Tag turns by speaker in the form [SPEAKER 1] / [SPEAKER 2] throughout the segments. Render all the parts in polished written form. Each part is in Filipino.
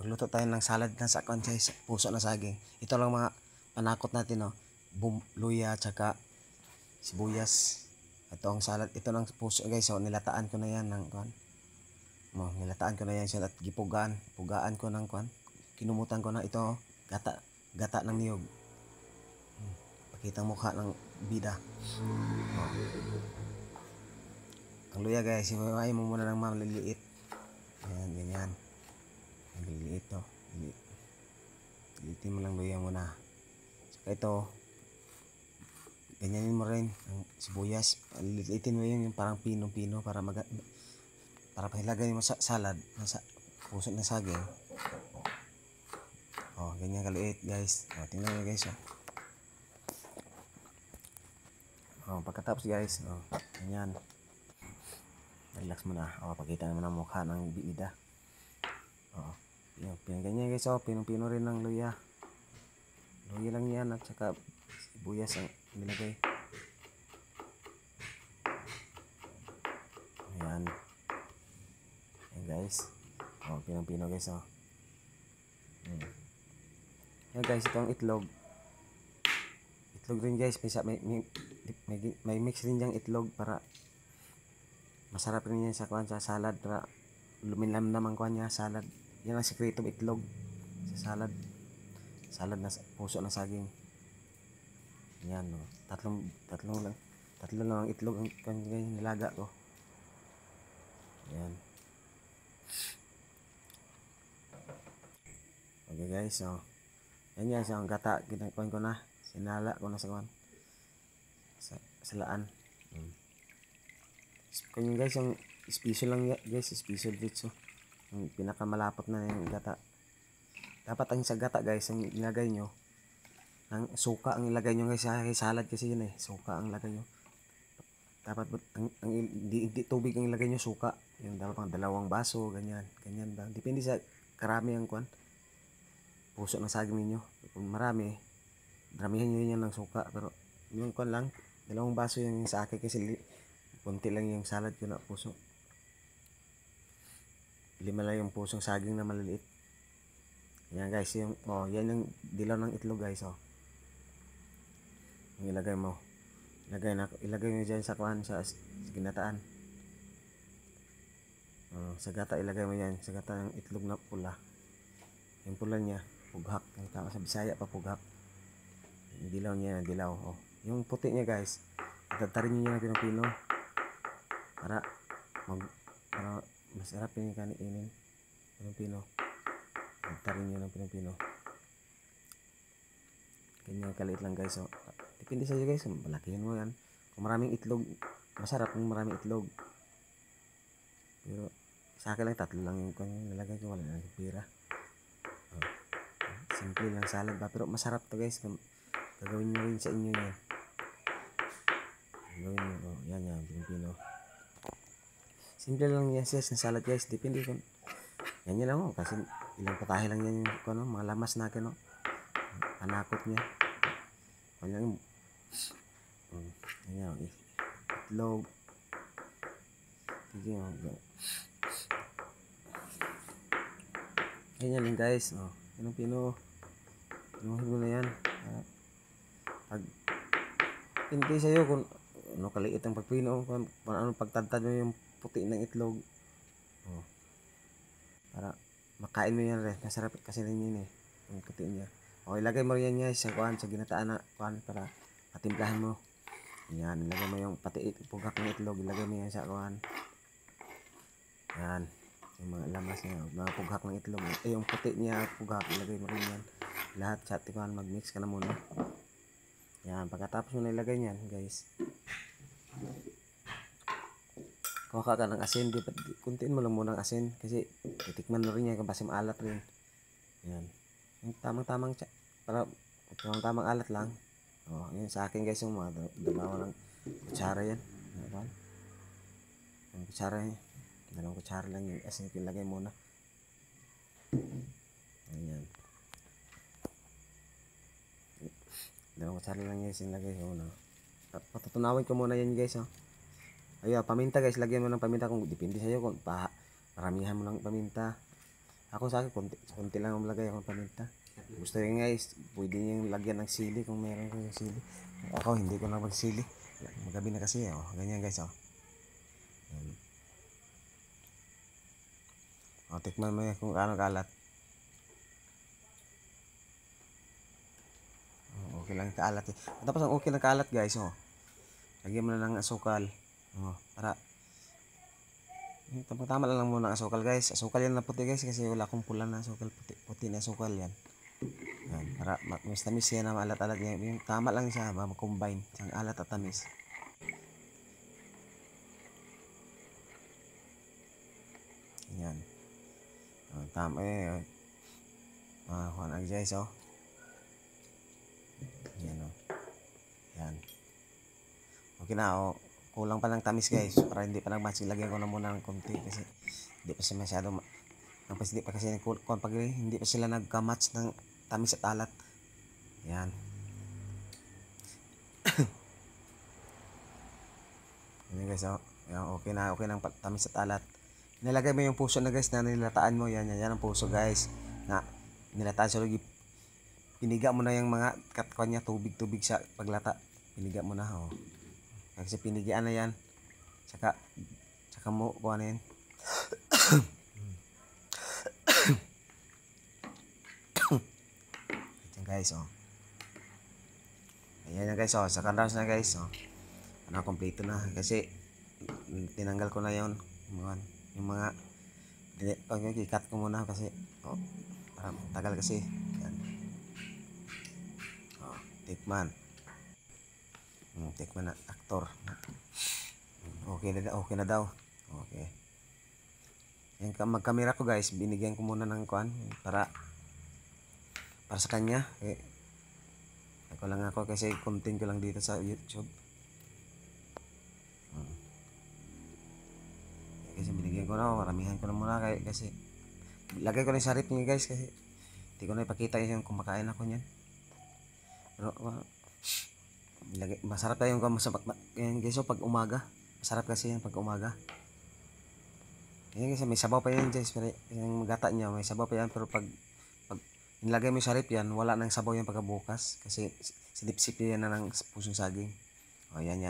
[SPEAKER 1] Magluto tayo ng salad na sa guys, puso na saging. Ito lang mga panakot natin, no. Luya, tsaka sibuyas. Ito ang salad, ito ng puso guys. So nilataan ko na yan ng kwan. Nilataan ko na yan siya at pugaan ko ng kwan. Kinumutan ko na ito, gata ng niyog. Pakitang mukha ng bida. Ang luya guys, iwain mo muna ng maliliit. Ayan, ganyan. Maliliit to. Liliitin mo lang luya muna. Saka ito, ganyanin mo rin ang sibuyas. Liliitin mo yung parang pino-pino para ilagay mo sa salad, sa puso ng saging. Ganyan kaliit guys. Tingnan nyo guys. Pagkatapos guys, ganyan. Relax mo na. Pakita naman ang mukha ng bida. Ganyan guys. Pinong-pino rin ng luya. Luya lang yan at saka sibuyas ang nilagay. Ayan. Ayan guys. Pinong-pino guys. Ayan guys, ito ang itlog. Itlog rin guys. May mix rin diyang itlog para masarap rin yan sa salad, para luminam naman kuha niya salad. Yan ang sikretong itlog sa salad na puso ng saging. Yan, tatlo lang ang itlog ang nilaga ko. Yan. Okay guys, yan guys, ang gata ginakuan ko na, sinala ko na sa salaan. Kanya guys, yung special lang guys, special bits. Yung pinakamalapot na yung gata. Dapat ang sa gata guys, ang ilagay nyo ang suka ang ilagay nyo guys sa salad, kasi yun suka ang ilagay nyo. Dapat hindi tubig ang ilagay nyo, suka. Yung dapat pang 2 baso, ganyan ba. Depende sa karami ang kwan puso ng saging ninyo. Kung marami, dramihan nyo yan ng suka. Pero yung kwan lang, 2 baso yung sa akin kasi kunti lang yung salad ko na puso. 5 lang yung pusong saging na maliliit. Yan guys, yan yung dilaw ng itlog guys. Yung ilagay mo. Ilagay mo dyan sa kuhan, sa ginataan. Sa gata ilagay mo yan. Sa gata ng itlog na pula. Yung pula niya, pughak. Sa Bisaya pa pughak. Yung dilaw niya, dilaw. Yung puti niya guys, itatarin niyo ng pinong-pino. Para masarap yung kainin. Pinong-pino. Itatarin niyo ng pinong-pino. Ganyan kaliit lang guys. Depende sa iyo guys, malakihin mo yan. Kung maraming itlog, masarap kung maraming itlog. Pero sa akin lang 3 lang yung nilagay ko, wala na yung pira. Simple lang salad ba, pero masarap to guys. Gagawin nyo rin sa inyo yan. Gagawin nyo, yan, pinong-pino. Simple lang yan siya sa salad guys. Depende kung yan lang kasi ilang putahe lang yan yung mga lamas natin panakot niya. Yan itlog. Ganyan lang guys. Pinong-pino. Pinuhin mo na yan. Pag hindi sa'yo kung kaliit ang pagpino, kung anong pagtantad mo yung puti ng itlog. Para makain mo yan rin. Masarap kasi rin yun yung puti niya. Ilagay mo yan guys sa ginataan na para patimplahan mo. Yan, ilagay mo yung pati pughak ng itlog, ilagay mo yan sa yan, yung mga lamas niya, mga pughak ng itlog. Yung puti niya pughak, ilagay mo rin yan lahat sa mag-mix ka na muna. Yan, pagkatapos mo na ilagay yan guys, kuha ka ng asin. Kuntiin mo lang muna ng asin kasi titikman mo rin yan kung basta maalat rin. Yan, yung tamang alat lang. Yan sa akin guys, yung mga 2 ng kutsara yan. Yung kutsara yan, 2 kutsara lang yung asin ko ilagay muna. Ayan, 2 kutsara lang yung asin ilagay muna. Patutunawin ko muna yan guys. Paminta guys, lagyan mo ng paminta kung depende sa'yo kung paramihan mo ng paminta. Ako sa akin, konti lang ang lagay akong paminta. Gusto nyo guys, pwede nyo lagyan ng sili kung meron kayong sili. Ako, hindi ko na magsili. Magabi na kasi, oh. Ganyan guys, oh. Yan. O, tikman mo yan kung ano kalat. Okay lang kalat eh. Tapos ang okay lang kalat guys, oh. Lagyan mo na ng asukal. Oh, para tama lang muna ang asukal guys. Asukal yan na puti guys kasi wala akong pula na asukal. Puti na asukal yan. Yan, para mas tamis yan na alat-alat yan. Yung tama lang siya ba mag-combine. Isang alat at tamis. Yan. Oh, tama eh. Kuha na guys, oh. Yan, oh. Yan. Okay na, oh. Kulang pa ng tamis guys para hindi pa nag-match. Lagyan ko na muna ng konti kasi hindi pa siya masyado hindi pa kasi pag hindi pa sila nagka-match ng tamis at alat. Yan. Yan guys, oh. Yan, okay na tamis at alat. Nilagay mo yung puso na guys na nilataan mo. Yan ang puso guys. Na nilataan sa lagi. Piniga mo na yung mga katkuan niya, tubig sa paglata. Piniga mo na, oh. Kasi pinigian na yan. Saka mo kuha na yan. Ito guys, oh. Ayan na guys, oh. Saka na guys, oh. Ano, kompleto na. Kasi tinanggal ko na yon yung mga i-cut ko muna kasi oh, para tagal kasi. Yan. Oh, tikman. Tikman na aktor. Okay na daw. Okay. Yan mag-camera ko guys, binigyan ko muna ng kuan para sa kanya. Ako lang ako kasi content ko lang dito sa YouTube. Kasi binigyan ko na, maramihan ko na muna kasi lagay ko na yung sarip niya guys kasi hindi ko na ipakita yung kumakain ako niyan. Pero masarap tayo yung guys, so pag umaga. Masarap kasi yan pag umaga. Yan kasi may sabaw pa yan guys. Yung gata niya may sabaw pa yan. Pero pag nilagay mo yung sarip yan, wala nang sabaw yan pagkabukas. Kasi sinipsip yan na ng pusong saging. O yan.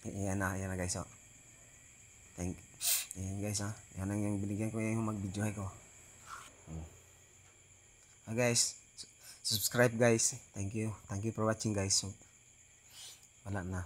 [SPEAKER 1] Yan na guys. O. Yan guys. Yan ang yung binigyan ko yung mag-videohay ko. Guys, subscribe guys. Thank you for watching guys. So, wala na.